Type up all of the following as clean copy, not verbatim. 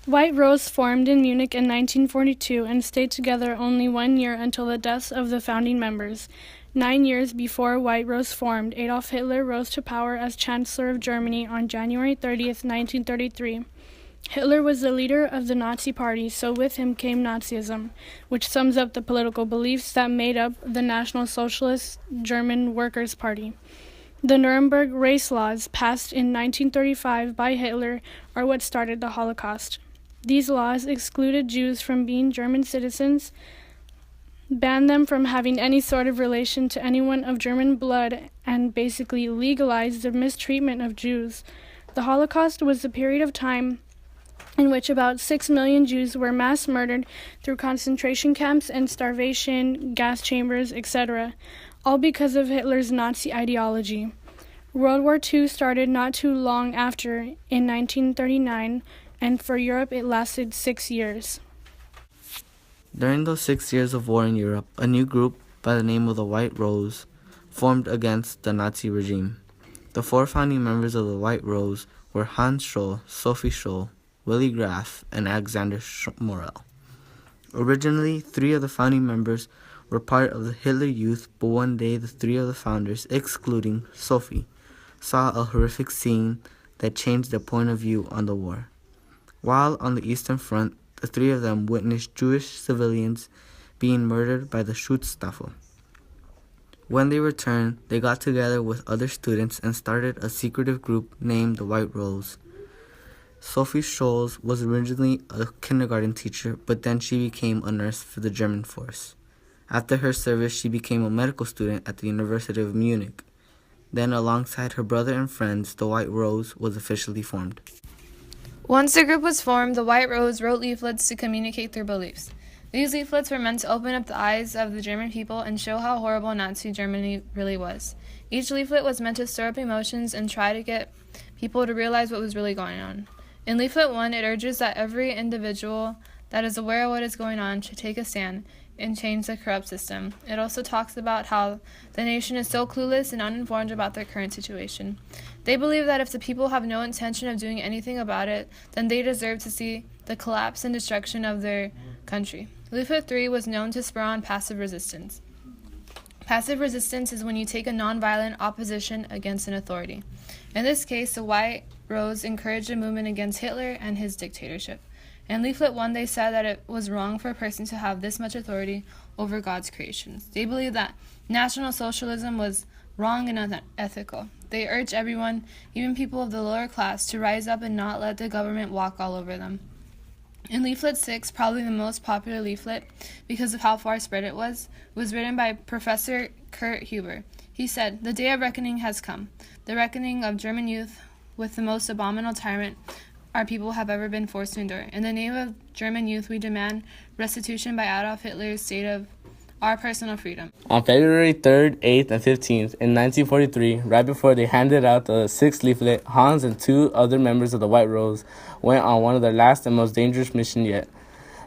White Rose formed in Munich in 1942 and stayed together only 1 year until the deaths of the founding members. 9 years before White Rose formed, Adolf Hitler rose to power as Chancellor of Germany on January 30th, 1933. Hitler was the leader of the Nazi Party, so with him came Nazism, which sums up the political beliefs that made up the National Socialist German Workers' Party. The Nuremberg race laws, passed in 1935 by Hitler, are what started the Holocaust. These laws excluded Jews from being German citizens, banned them from having any sort of relation to anyone of German blood, and basically legalized the mistreatment of Jews. The Holocaust was a period of time in which about 6 million Jews were mass murdered through concentration camps and starvation, gas chambers, etc., all because of Hitler's Nazi ideology. World War II started not too long after, in 1939, and for Europe it lasted 6 years. During those 6 years of war in Europe, a new group by the name of the White Rose formed against the Nazi regime. The 4 founding members of the White Rose were Hans Scholl, Sophie Scholl, Willy Graf, and Alexander Morel. Originally, 3 of the founding members were part of the Hitler Youth, but one day the 3 of the founders, excluding Sophie, saw a horrific scene that changed their point of view on the war. While on the Eastern Front, the 3 of them witnessed Jewish civilians being murdered by the Schutzstaffel. When they returned, they got together with other students and started a secretive group named the White Rose. Sophie Scholl was originally a kindergarten teacher, but then she became a nurse for the German force. After her service, she became a medical student at the University of Munich. Then, alongside her brother and friends, the White Rose was officially formed. Once the group was formed, the White Rose wrote leaflets to communicate their beliefs. These leaflets were meant to open up the eyes of the German people and show how horrible Nazi Germany really was. Each leaflet was meant to stir up emotions and try to get people to realize what was really going on. In Leaflet 1, it urges that every individual that is aware of what is going on should take a stand and change the corrupt system. It also talks about how the nation is so clueless and uninformed about their current situation. They believe that if the people have no intention of doing anything about it, then they deserve to see the collapse and destruction of their country. Leaflet 3 was known to spur on passive resistance. Passive resistance is when you take a nonviolent opposition against an authority. In this case, the White Rose encouraged a movement against Hitler and his dictatorship. In Leaflet 1, they said that it was wrong for a person to have this much authority over God's creations. They believed that National Socialism was wrong and unethical. They urged everyone, even people of the lower class, to rise up and not let the government walk all over them. In Leaflet 6, probably the most popular leaflet because of how far spread it was written by Professor Kurt Huber. He said, "The day of reckoning has come, the reckoning of German youth with the most abominable tyrant our people have ever been forced to endure. In the name of German youth, we demand restitution by Adolf Hitler's state of our personal freedom." On February 3rd, 8th, and 15th in 1943, right before they handed out the 6th leaflet, Hans and 2 other members of the White Rose went on one of their last and most dangerous missions yet.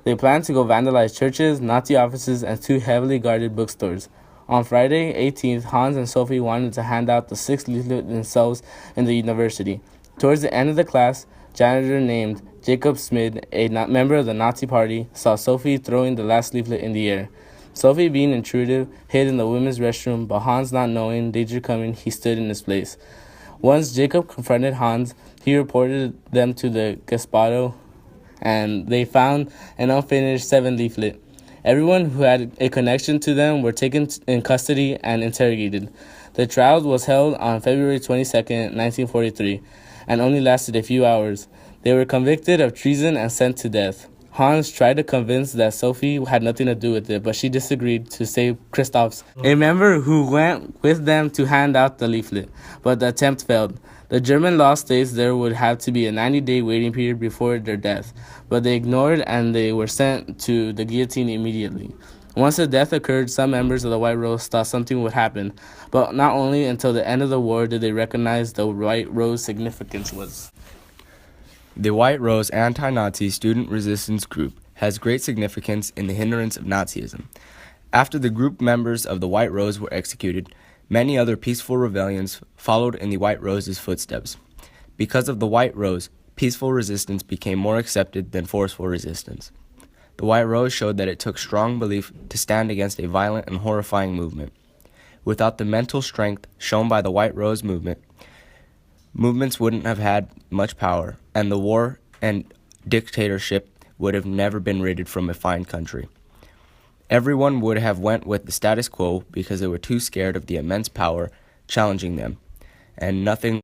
They planned to go vandalize churches, Nazi offices, and 2 heavily guarded bookstores. On Friday, 18th, Hans and Sophie wanted to hand out the 6th leaflet themselves in the university. Towards the end of the class, janitor named Jacob Schmid, a member of the Nazi Party, saw Sophie throwing the last leaflet in the air. Sophie, being intrusive, hid in the women's restroom, but Hans, not knowing danger coming, he stood in his place. Once Jacob confronted Hans, he reported them to the Gestapo, and they found an unfinished 7th leaflet. Everyone who had a connection to them were taken in custody and interrogated. The trial was held on February 22nd, 1943, and only lasted a few hours. They were convicted of treason and sent to death. Hans tried to convince that Sophie had nothing to do with it, but she disagreed to save Christophs, a member who went with them to hand out the leaflet, but the attempt failed. The German law states there would have to be a 90-day waiting period before their death, but they ignored and they were sent to the guillotine immediately. Once the death occurred, some members of the White Rose thought something would happen, but not only until the end of the war did they recognize the White Rose significance was. The White Rose anti-Nazi student resistance group has great significance in the hindrance of Nazism. After the group members of the White Rose were executed, many other peaceful rebellions followed in the White Rose's footsteps. Because of the White Rose, peaceful resistance became more accepted than forceful resistance. The White Rose showed that it took strong belief to stand against a violent and horrifying movement. Without the mental strength shown by the White Rose movements wouldn't have had much power, and the war and dictatorship would have never been ridded from a fine country. Everyone would have went with the status quo because they were too scared of the immense power challenging them, and nothing